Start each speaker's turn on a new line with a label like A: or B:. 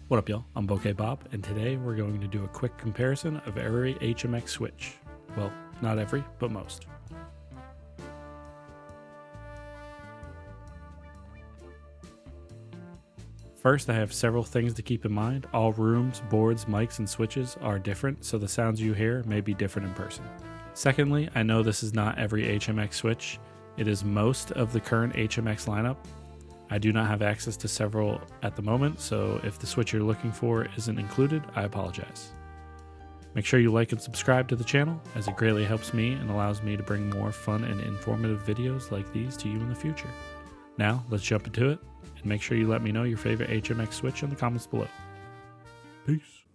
A: What up, y'all? I'm Bokeh Bob, and today we're going to do a quick comparison of every HMX switch. Well, not every, but most. First, I have several things to keep in mind. All rooms, boards, mics, and switches are different, so the sounds you hear may be different in person. Secondly, I know this is not every HMX switch. It is most of the current HMX lineup. I do not have access to several at the moment, so if the switch you're looking for isn't included, I apologize. Make sure you like and subscribe to the channel, as it greatly helps me and allows me to bring more fun and informative videos like these to you in the future. Now, let's jump into it, and make sure you let me know your favorite HMX switch in the comments below. Peace.